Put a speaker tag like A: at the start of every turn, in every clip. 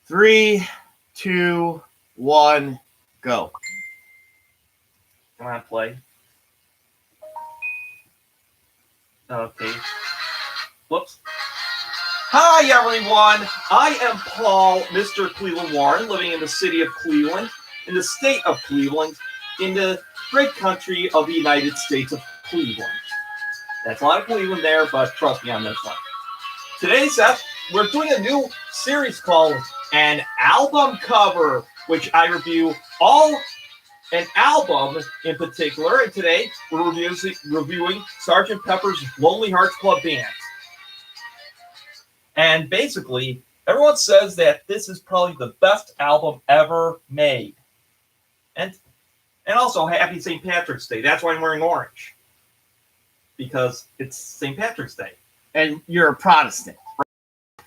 A: 3, 2, 1, go.
B: Come on, play. Okay. Whoops. Hi, everyone. I am Paul, Mr. Cleveland Warren, living in the city of Cleveland, in the state of Cleveland, in the great country of the United States of Cleveland. That's a lot of Cleveland there, but trust me on this one. Today, Seth, we're doing a new series called An Album Cover, which I review an album in particular, and today we're reviewing Sgt. Pepper's Lonely Hearts Club Band. And basically, everyone says that this is probably the best album ever made. And also, happy St. Patrick's Day. That's why I'm wearing orange. Because it's St. Patrick's Day.
A: And you're a Protestant.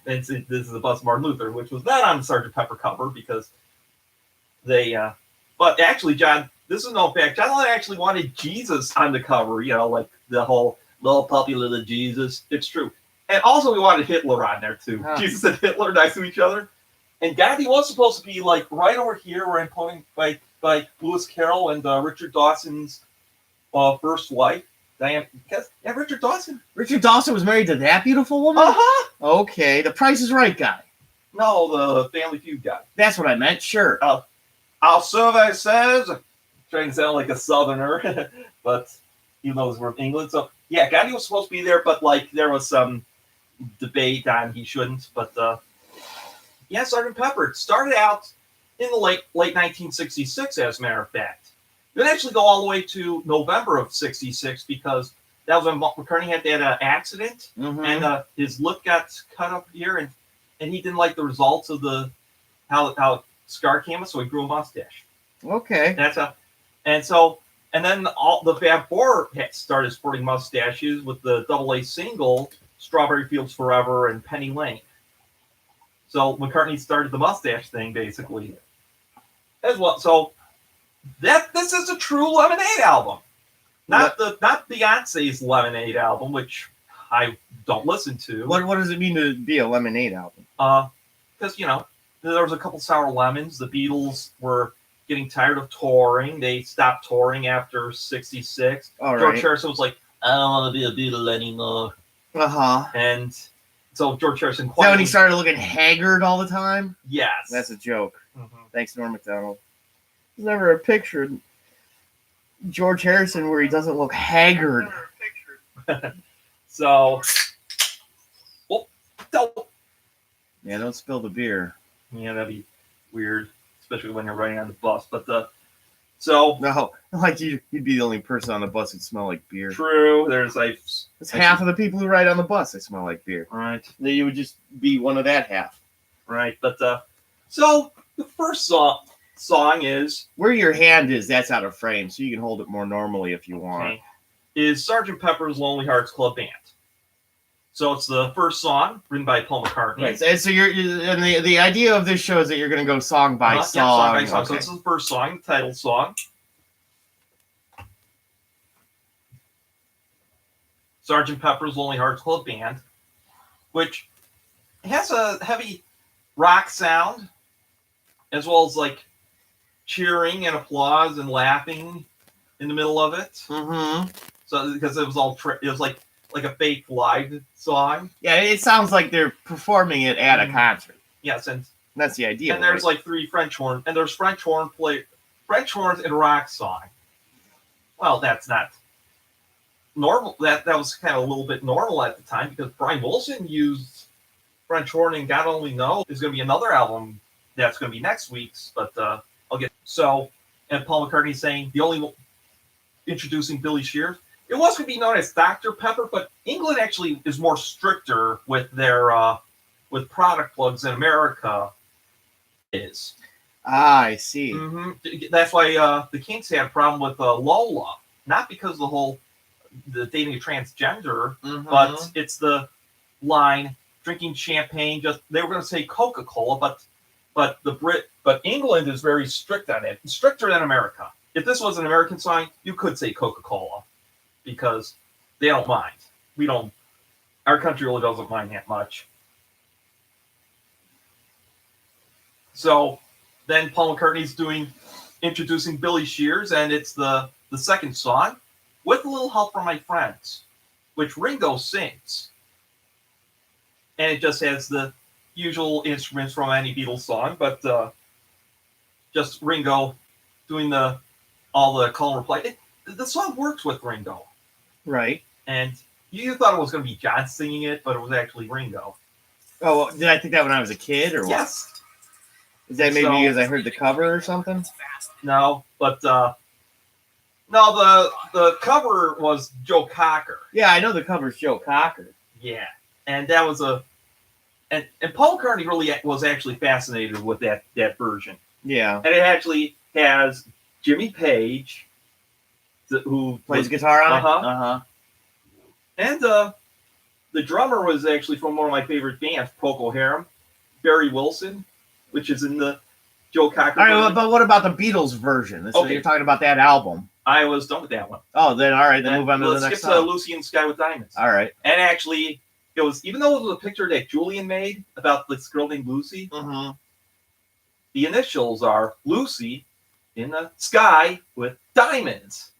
B: This is the bust of Martin Luther, which was not on the Sgt. Pepper cover because they... But actually, John, this is no fact. John Lennon actually wanted Jesus on the cover, like the whole little puppy little Jesus. It's true. And also, we wanted Hitler on there, too. Huh. Jesus and Hitler next to each other. And Gandhi was supposed to be, right over here where I'm pointing by Lewis Carroll and Richard Dawson's first wife. Diane, Richard Dawson.
A: Richard Dawson was married to that beautiful woman?
B: Uh-huh.
A: Okay, the Price is Right guy.
B: No, the Family Feud guy.
A: That's what I meant, sure.
B: Our survey says, trying to sound like a Southerner, but even though we're from England. So, yeah, Gandhi was supposed to be there, but, there was some debate on he shouldn't. But, yeah, Sgt. Pepper started out in the late 1966, as a matter of fact. It would actually go all the way to November of 66 because that was when McCartney had that accident, and his lip got cut up here, and he didn't like the results of how scar came, so he grew a mustache.
A: Okay.
B: That's how, and then all the Fab Four started sporting mustaches with the AA single "Strawberry Fields Forever" and "Penny Lane." So McCartney started the mustache thing basically as well. So this is a true Lemonade album, not Beyonce's Lemonade album, which I don't listen to.
A: What does it mean to be a Lemonade album?
B: Because there was a couple sour lemons. The Beatles were getting tired of touring. They stopped touring after 66. George Harrison was like, I don't want to be a Beatle anymore. And so George Harrison
A: quietly... Is that when he started looking haggard all the time?
B: Yes.
A: That's a joke. Thanks, Norm Macdonald. There's never a picture of George Harrison where he doesn't look haggard.
B: So...
A: Yeah, don't spill the beer.
B: Yeah, that'd be weird, especially when you're riding on the bus. But
A: no, you'd be the only person on the bus who'd smell like beer.
B: True. There's
A: half of the people who ride on the bus that smell like beer.
B: Right.
A: Then you would just be one of that half.
B: Right. But so the first song is
A: where your hand is. That's out of frame, so you can hold it more normally if you want.
B: Okay. Is Sgt. Pepper's Lonely Hearts Club Band. So it's the first song written by Paul McCartney.
A: Right. So you're and the idea of this show is that you're going to go song by song.
B: Yeah, song by song.
A: Okay.
B: So this is the first song, the title song. Sgt. Pepper's Lonely Hearts Club Band, which has a heavy rock sound, as well as cheering and applause and laughing in the middle of it. So because it was it was like a fake live song.
A: Yeah, it sounds like they're performing it at a concert.
B: Yes, and
A: that's the idea.
B: And there's three French horns, and there's French horns in a rock song. Well, that's not normal. That was kind of a little bit normal at the time because Brian Wilson used French horn, and God only knows there's going to be another album that's going to be next week's. But I'll get and Paul McCartney saying introducing Billy Shears. It was going to be known as Dr. Pepper, but England actually is more stricter with their with product plugs than America is.
A: I see.
B: That's why the Kinks had a problem with Lola, not because of the dating a transgender, but it's the line drinking champagne. They were going to say Coca-Cola, but England is very strict on it, stricter than America. If this was an American song, you could say Coca-Cola. Because they don't mind. Our country really doesn't mind that much. So then Paul McCartney's introducing Billy Shears, and it's the second song, With a Little Help from My Friends, which Ringo sings. And it just has the usual instruments from any Beatles song, but just Ringo doing all the call and reply. The song works with Ringo.
A: Right.
B: And you thought it was going to be John singing it, but it was actually Ringo.
A: Oh, well, did I think that when I was a kid, or what?
B: Yes.
A: Is that maybe because I heard the cover or something?
B: No, but no, the cover was Joe Cocker.
A: Yeah, I know the cover's Joe Cocker.
B: Yeah, and that was and Paul McCartney really was actually fascinated with that version.
A: Yeah,
B: and it actually has Jimmy Page, who
A: plays guitar on
B: it. And the drummer was actually from one of my favorite bands, Procol Harum, Barry Wilson, which is in the Joe Cocker.
A: All right, but what about the Beatles version? So you're talking about that album.
B: I was done with that one.
A: Oh, then all right, then move on to the next
B: Let's skip
A: song.
B: to Lucy in the Sky with Diamonds.
A: All right.
B: And actually, it was, even though it was a picture that Julian made about this girl named Lucy, the initials are Lucy in the Sky with Diamonds.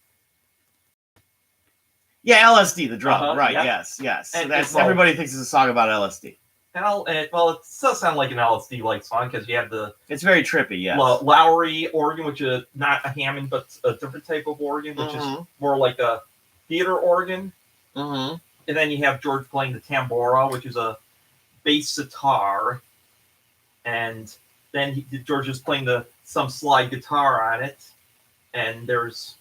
A: Yeah, LSD, the drum. Right,
B: yeah.
A: yes.
B: And
A: that's everybody thinks it's a song about LSD.
B: Well, it does sound like an LSD-like song because you have the...
A: It's very trippy, yes.
B: Lowry organ, which is not a Hammond, but a different type of organ, which is more like a theater organ. And then you have George playing the tambora, which is a bass sitar. And then George is playing some slide guitar on it. And it's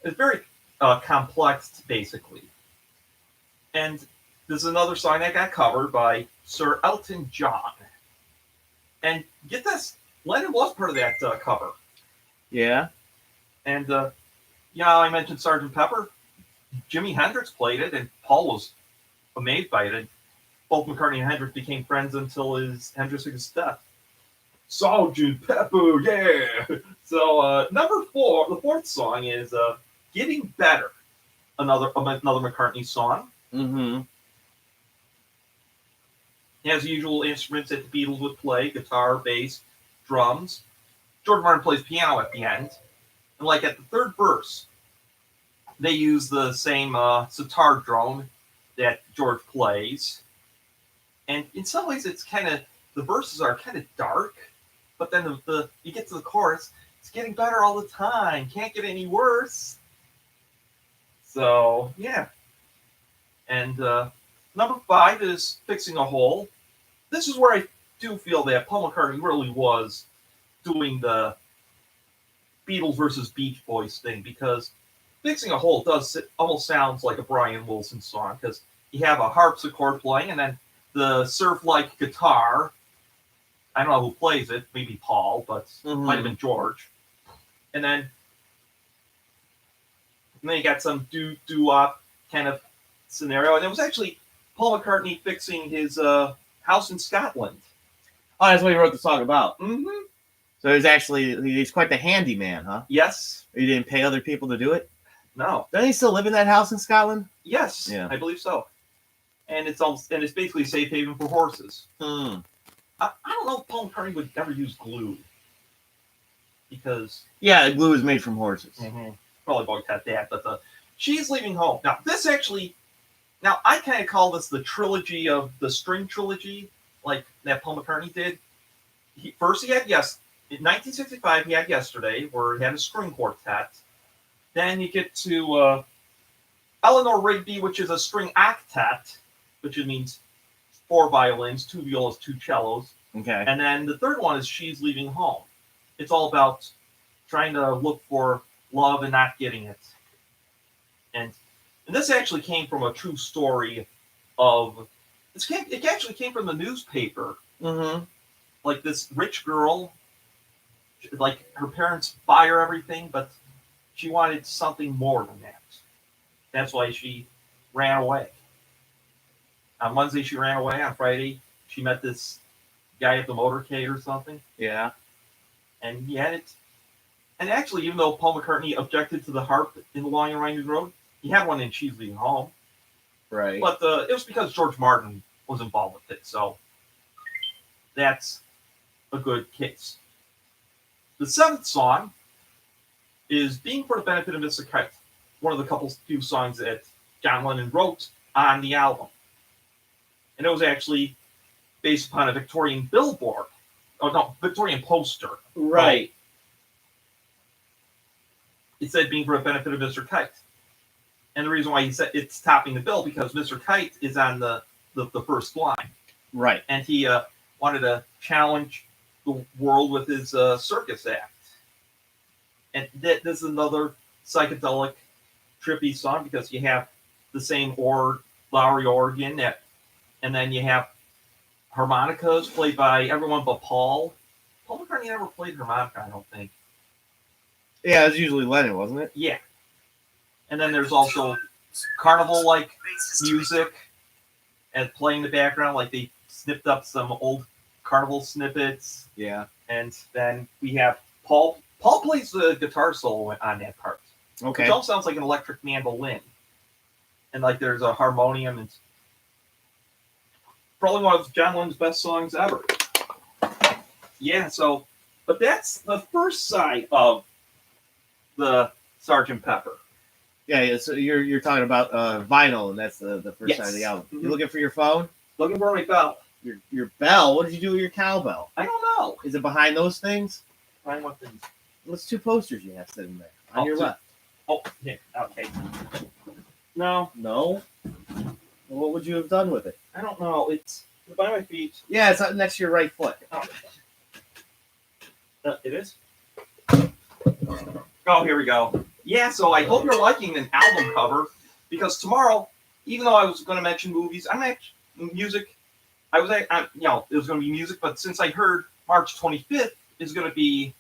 B: very complex, basically. And there's another song that got covered by Sir Elton John. And get this, Lennon was part of that cover.
A: Yeah.
B: And, I mentioned Sgt. Pepper. Jimi Hendrix played it, and Paul was amazed by it. And both McCartney and Hendrix became friends until Hendrix's death. Sgt. Pepper, yeah! So, number 4, the fourth song is Getting Better, another McCartney song. It has the usual instruments that the Beatles would play: guitar, bass, drums. George Martin plays piano at the end. And like at the third verse, they use the same sitar drone that George plays. And in some ways, it's the verses are kind of dark, but then you get to the chorus, it's getting better all the time. Can't get any worse. So, yeah. And number 5 is Fixing a Hole. This is where I do feel that Paul McCartney really was doing the Beatles versus Beach Boys thing, because Fixing a Hole almost sounds like a Brian Wilson song, because you have a harpsichord playing and then the surf-like guitar. I don't know who plays it, maybe Paul, but might have been George. And then you got some doo-wop kind of scenario. And it was actually Paul McCartney fixing his house in Scotland.
A: Oh, that's what he wrote the song about.
B: So
A: he's quite the handyman, huh?
B: Yes.
A: He didn't pay other people to do it?
B: No.
A: Doesn't he still live in that house in Scotland?
B: Yes, yeah. I believe so. And it's basically a safe haven for horses. I don't know if Paul McCartney would ever use glue. Because...
A: yeah, glue is made from horses.
B: Probably bugged at that. But She's Leaving Home. Now, this actually... Now, I kind of call this the trilogy of the string trilogy, like that Paul McCartney did. First, he had in 1965, he had Yesterday, where he had a string quartet. Then you get to Eleanor Rigby, which is a string octet, which means 4 violins, 2 violas, 2 cellos.
A: Okay.
B: And then the third one is She's Leaving Home. It's all about trying to look for love and not getting it. And this actually came from a true story it actually came from the newspaper. Like this rich girl, like her parents buy her everything, but she wanted something more than that. That's why she ran away. On Wednesday, she ran away. On Friday, she met this guy at the motorcade or something.
A: Yeah.
B: And and actually, even though Paul McCartney objected to the harp in the Long and Winding Road, he had one in She's Leaving Home.
A: Right.
B: But it was because George Martin was involved with it. So a good case. The seventh song is Being for the Benefit of Mr. Kite, one of the few songs that John Lennon wrote on the album. And it was actually based upon a Victorian billboard. Oh, no, Victorian poster.
A: Right.
B: It said Being for the Benefit of Mr. Kite. And the reason why he said it's topping the bill because Mr. Kite is on the first line.
A: Right.
B: And he wanted to challenge the world with his circus act. And this is another psychedelic, trippy song because you have the same Lowry organ, and then you have harmonicas played by everyone but Paul. Paul McCartney never played harmonica, I don't think.
A: Yeah, it was usually Lennon, wasn't it?
B: Yeah. And then there's also carnival-like music and playing in the background, like they snipped up some old carnival snippets.
A: Yeah.
B: And then we have Paul. Paul plays the guitar solo on that part.
A: Okay.
B: Which all sounds like an electric mandolin. And like there's a harmonium and probably one of John Lennon's best songs ever. Yeah, but that's the first side of the Sgt. Pepper.
A: Yeah, so you're talking about vinyl, and that's the first side of the album.
B: Mm-hmm.
A: You looking for your phone?
B: Looking for my bell.
A: Your bell? What did you do with your cowbell?
B: I don't know.
A: Is it behind those things?
B: Behind what things?
A: What's two posters you have sitting there on your left?
B: Oh, yeah, okay. No.
A: No? Well, what would you have done with it?
B: I don't know. It's by my feet.
A: Yeah, it's up next to your right foot.
B: It is? Oh, here we go. Yeah, so I hope you're liking an album cover because tomorrow, even though I was going to mention movies, I'm actually music. It was going to be music, but since I heard March 25th is going to be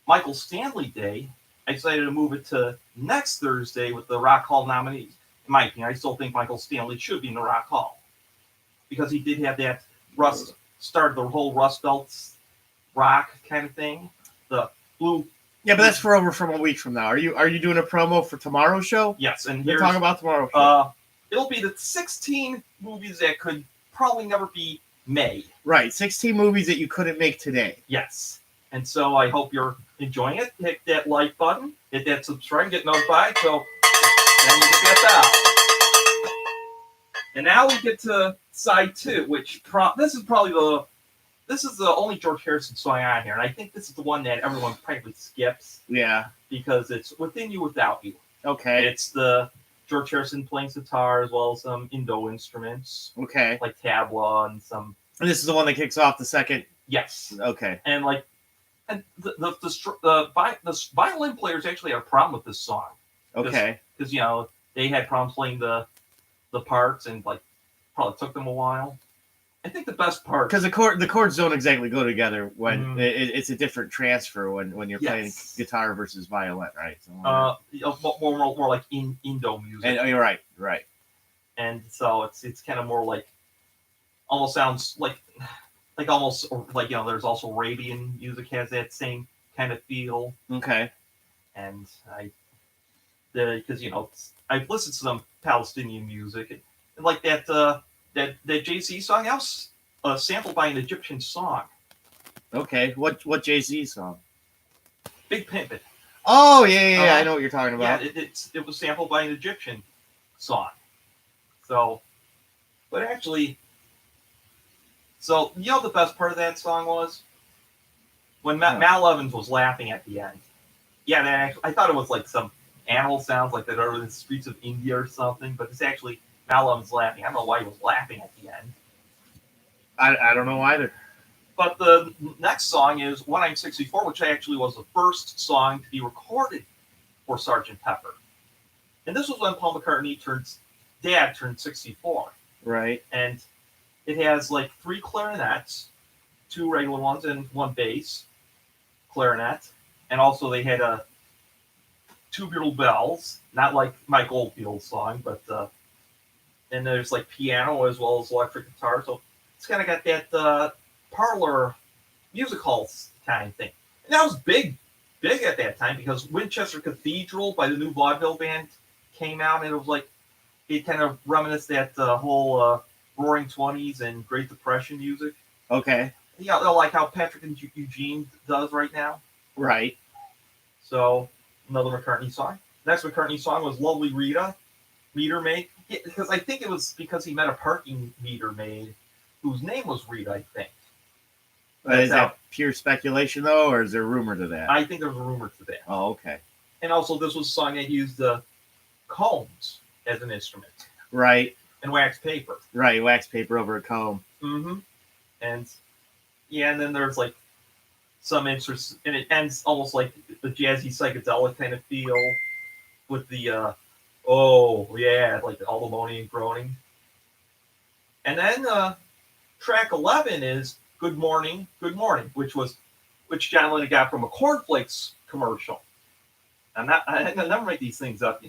B: Michael Stanley Day, I decided to move it to next Thursday with the Rock Hall nominees. In my opinion, I still think Michael Stanley should be in the Rock Hall because he did have that started the whole Rust Belt rock kind of thing. The blue.
A: Yeah, but that's from a week from now. Are you doing a promo for tomorrow's show?
B: Yes, and
A: you're talking about tomorrow's show.
B: It'll be the 16 movies that could probably never be made.
A: Right, 16 movies that you couldn't make today.
B: Yes, and so I hope you're enjoying it. Hit that like button, hit that subscribe, get notified. So then you get that out. And now we get to side two, which this is the only George Harrison song on here, and I think this is the one that everyone probably skips.
A: Yeah.
B: Because it's Within You Without You.
A: Okay.
B: It's the George Harrison playing guitar as well as some Indo instruments.
A: Okay.
B: Like tabla and some.
A: And this is the one that kicks off the second.
B: Yes.
A: Okay.
B: And the violin players actually had a problem with this song.
A: Okay.
B: Because they had problems playing the parts and probably took them a while. I think the best part
A: because the chords don't exactly go together when it's a different transfer when you're playing guitar versus violin, right? So,
B: more like Indo music.
A: And you're right.
B: And so it's kind of more like almost sounds like almost like there's also Arabian music has that same kind of feel.
A: Okay.
B: And because I've listened to some Palestinian music and like that. That Jay-Z song, that was sampled by an Egyptian song.
A: Okay, what Jay-Z song?
B: Big Pimpin'.
A: Oh yeah, I know what you're talking about.
B: Yeah, it was sampled by an Egyptian song. So, but actually, the best part of that song was when Mal Evans was laughing at the end. Yeah, I thought it was like some animal sounds like that over the streets of India or something, but it's actually Mal Evans laughing. I don't know why he was laughing at the end.
A: I don't know either.
B: But the next song is When I'm 64, which actually was the first song to be recorded for Sgt. Pepper. And this was when Paul McCartney's dad turned 64.
A: Right.
B: And it has 3 clarinets, 2 regular ones, and 1 bass clarinet. And also they had tubular bells, not like Mike Oldfield's song, but and there's piano as well as electric guitar. So it's kind of got that parlor music hall kind of thing. And that was big at that time because Winchester Cathedral by the New Vaudeville Band came out, and it was it kind of reminisced that whole Roaring 20s and Great Depression music.
A: Okay.
B: like how Patrick and Eugene does right now.
A: Right.
B: So another McCartney song. Next McCartney song was "Lovely Rita," meter maid. Because I think it was because he met a parking meter maid whose name was Rita. I think.
A: Is that pure speculation though, or is there rumor to that?
B: I think there's a rumor to that.
A: Oh, okay.
B: And also, this was a song that used combs as an instrument.
A: Right.
B: And wax paper.
A: Right, wax paper over a comb.
B: Mm-hmm. And then there's like some interest, and it ends almost like the jazzy psychedelic kind of feel with the like all the moaning and groaning. And then track 11 is Good Morning, which John Lennon got from a cornflakes commercial. I never make these things up,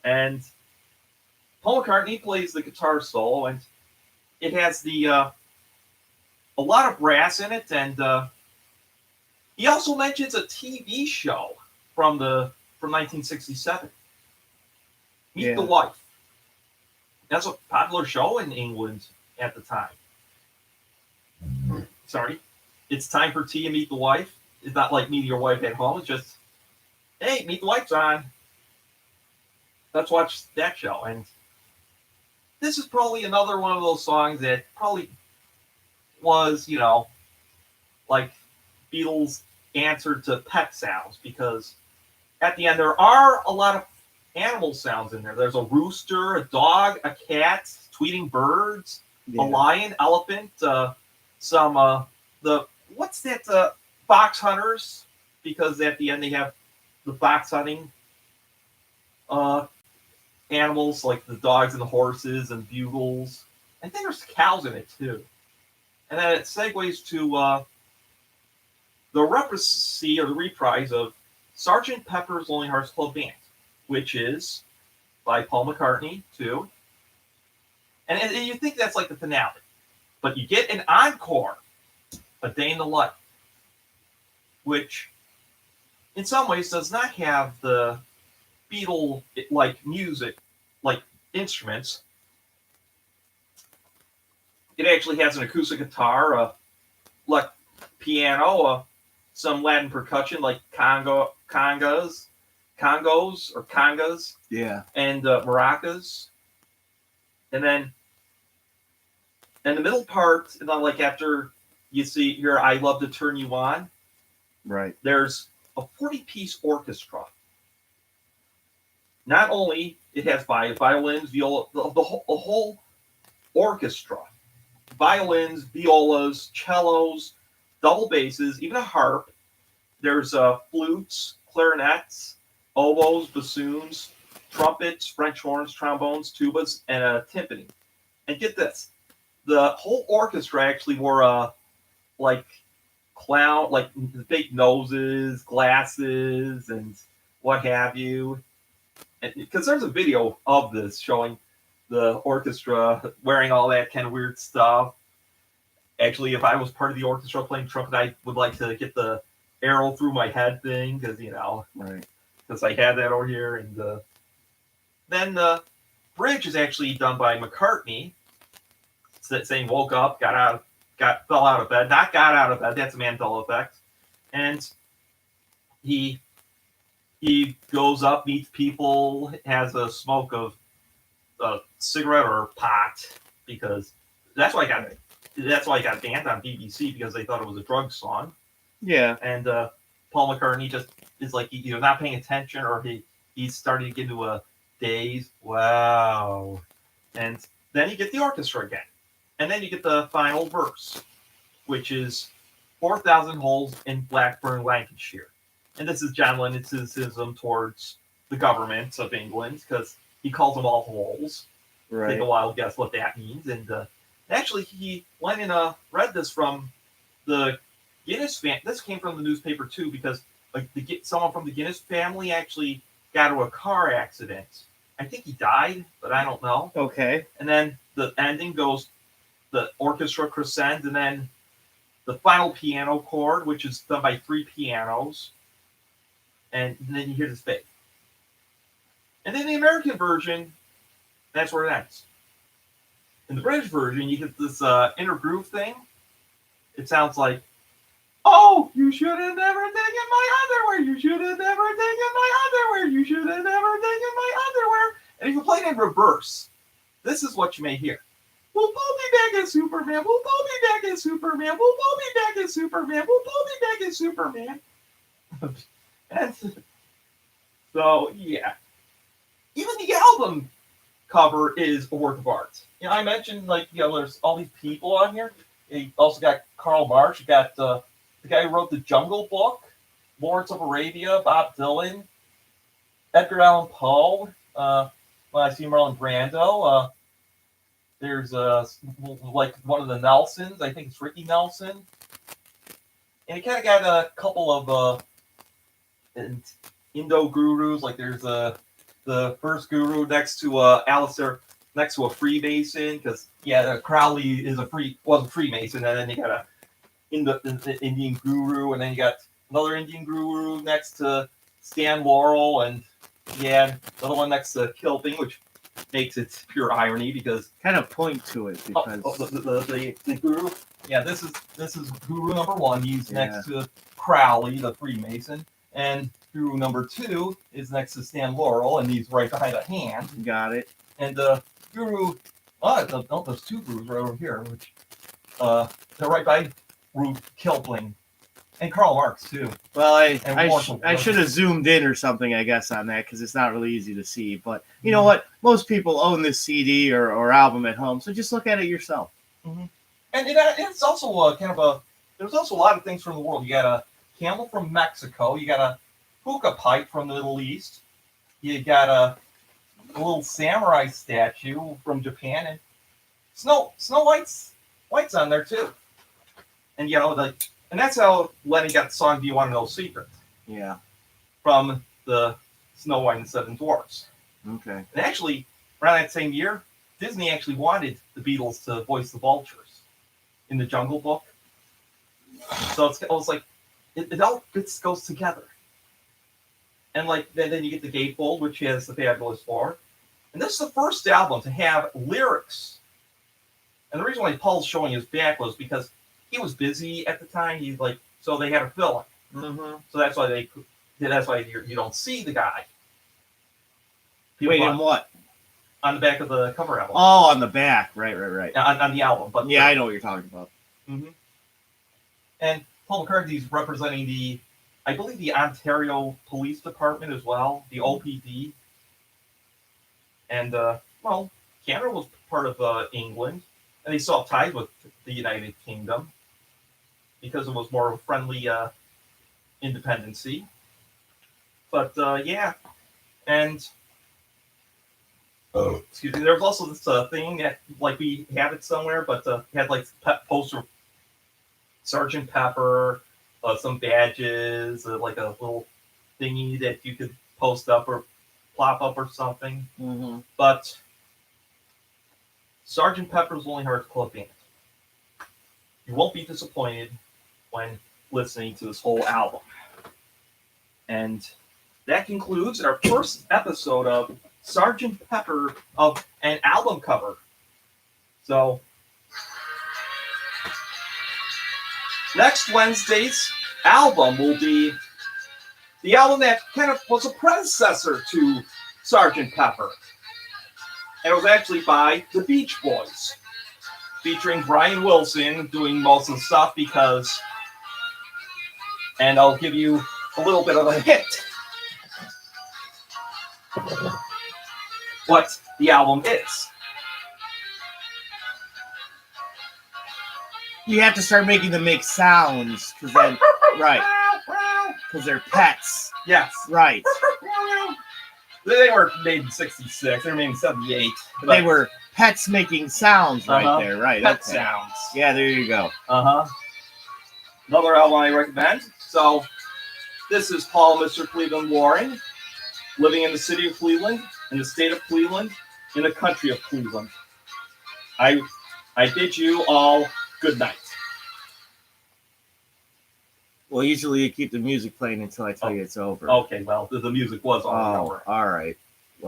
B: And Paul McCartney plays the guitar solo, and it has a lot of brass in it, and he also mentions a TV show from 1967, Meet the Wife. That's a popular show in England at the time. Sorry, it's time for tea and meet the wife. It's not like meeting your wife at home. It's just, hey, Meet the Wife's on. Let's watch that show. And this is probably another one of those songs that probably was, like Beatles' answer to pet sounds, because at the end there are a lot of animal sounds in there. There's a rooster, a dog, a cat, tweeting birds, a lion, elephant, what's that, fox hunters, because at the end they have the fox hunting animals, like the dogs and the horses and bugles. I think there's cows in it too. And then it segues to the reprise of Sgt. Pepper's Lonely Hearts Club Band, which is by Paul McCartney too. And you think that's like the finale, but you get an encore, A Day in the Life, which in some ways does not have the Beatle-like music, like instruments. It actually has an acoustic guitar, a piano, some Latin percussion like congas, and maracas. And then in the middle part, and then like after you see here, I Love to Turn You On,
A: right?
B: There's a 40-piece orchestra. Not only it has violins, viola, the whole orchestra. Violins, violas, cellos, double basses, even a harp. There's flutes, clarinets, oboes, bassoons, trumpets, French horns, trombones, tubas, and a timpani. And get this, the whole orchestra actually wore fake noses, glasses, and what have you. Because there's a video of this showing the orchestra wearing all that kind of weird stuff. Actually, if I was part of the orchestra playing trumpet, I would like to get the arrow through my head thing, because
A: right?
B: Because I had that over here, and then the bridge is actually done by McCartney, saying woke up, fell out of bed, not got out of bed. That's a Mandela effect, and he goes up, meets people, has a smoke of a cigarette or pot, because that's why I got banned on BBC, because they thought it was a drug song.
A: Yeah.
B: And Paul McCartney just is like either not paying attention, or he's starting to get into a daze. Wow. And then you get the orchestra again. And then you get the final verse, which is 4,000 holes in Blackburn, Lancashire. And this is John Lennon's cynicism towards the government of England, because he calls them all holes.
A: Right.
B: Take a wild guess what that means. And actually, Lennon read this from the Guinness family. This came from the newspaper too, because someone from the Guinness family actually got into a car accident. I think he died, but I don't know.
A: Okay.
B: And then the ending goes, the orchestra crescends, and then the final piano chord, which is done by 3 pianos, and then you hear this fade. And then the American version, that's where it ends. In the British version, you get this inner groove thing. it sounds like, "Oh, you should have never taken my underwear. You should have never taken my underwear. You should have never taken my underwear." And if you play it in reverse, this is what you may hear. "We'll pull me back as Superman. We'll pull me back as Superman. We'll pull me back as Superman. We'll pull me back as Superman." And so, yeah. Even the album cover is a work of art. I mentioned, there's all these people on here. You also got Karl Marx. You got the guy who wrote The Jungle Book, Lawrence of Arabia, Bob Dylan, Edgar Allan Poe. I see Marlon Brando. There's one of the Nelsons. I think it's Ricky Nelson. And you kind of got a couple of Indo gurus. Like there's the first guru next to Alistair, next to a Freemason, because Crowley was a Freemason, and then you got the Indian guru, and then you got another Indian guru next to Stan Laurel, and the other one next to Kilping, which makes it pure irony because
A: kind of point to it because
B: the guru. Yeah, this is guru number one. He's next to Crowley, the Freemason, and guru number two is next to Stan Laurel, and he's right behind a hand.
A: Got it.
B: And guru, there's two gurus right over here, which they're right by Ruth Kilping and Karl Marx too.
A: Well, I should have zoomed in or something, I guess, on that because it's not really easy to see. But you know what? Most people own this CD or album at home, so just look at it yourself.
B: Mm-hmm. And it's also there's also a lot of things from the world. You got a camel from Mexico. You got a hookah pipe from the Middle East. You got a little samurai statue from Japan, and Snow White's on there too. And and that's how Lenny got the song "Do You Want to Know a Secret?"
A: Yeah,
B: from the Snow White and the Seven Dwarfs.
A: Okay.
B: And actually, around that same year, Disney actually wanted the Beatles to voice the vultures in the Jungle Book. So it's like it all goes together. And then you get the gatefold, which has the Fabulous Four. And this is the first album to have lyrics. And the reason why Paul's showing his back was because he was busy at the time. So they had to fill him.
A: Mm-hmm.
B: So that's why you don't see the guy.
A: Wait, on what?
B: On the back of the cover album.
A: Oh, on the back. Right.
B: On the album. But
A: I know what you're talking about.
B: Mm-hmm. And Paul McCartney's representing I believe the Ontario Police Department as well, the OPD. And, Canada was part of England, and they still have ties with the United Kingdom because it was more of a friendly independency. But, and excuse me, there was also this thing that, we had it somewhere, but had, poster Sergeant Pepper, some badges, a little thingy that you could post up or plop up or something.
A: Mm-hmm.
B: But Sergeant Pepper's Lonely Hearts Club Band. You won't be disappointed when listening to this whole album. And that concludes our first episode of Sergeant Pepper of an album cover. So next Wednesday's album will be the album that kind of was a predecessor to Sgt. Pepper. And it was actually by the Beach Boys, featuring Brian Wilson doing most of the stuff because, and I'll give you a little bit of a hint, what the album is.
A: You have to start making them make sounds, because then, right, because they're pets.
B: Yes.
A: Right.
B: They were made in 66. They were made in 78.
A: They were pets making sounds right there, right.
B: Pet sounds.
A: Yeah, there you go.
B: Another album I recommend. So, this is Paul, Mr. Cleveland Warren, living in the city of Cleveland, in the state of Cleveland, in the country of Cleveland. I bid you all good night.
A: Well, usually you keep the music playing until I tell you it's over.
B: Okay, well, the music was on.
A: All right.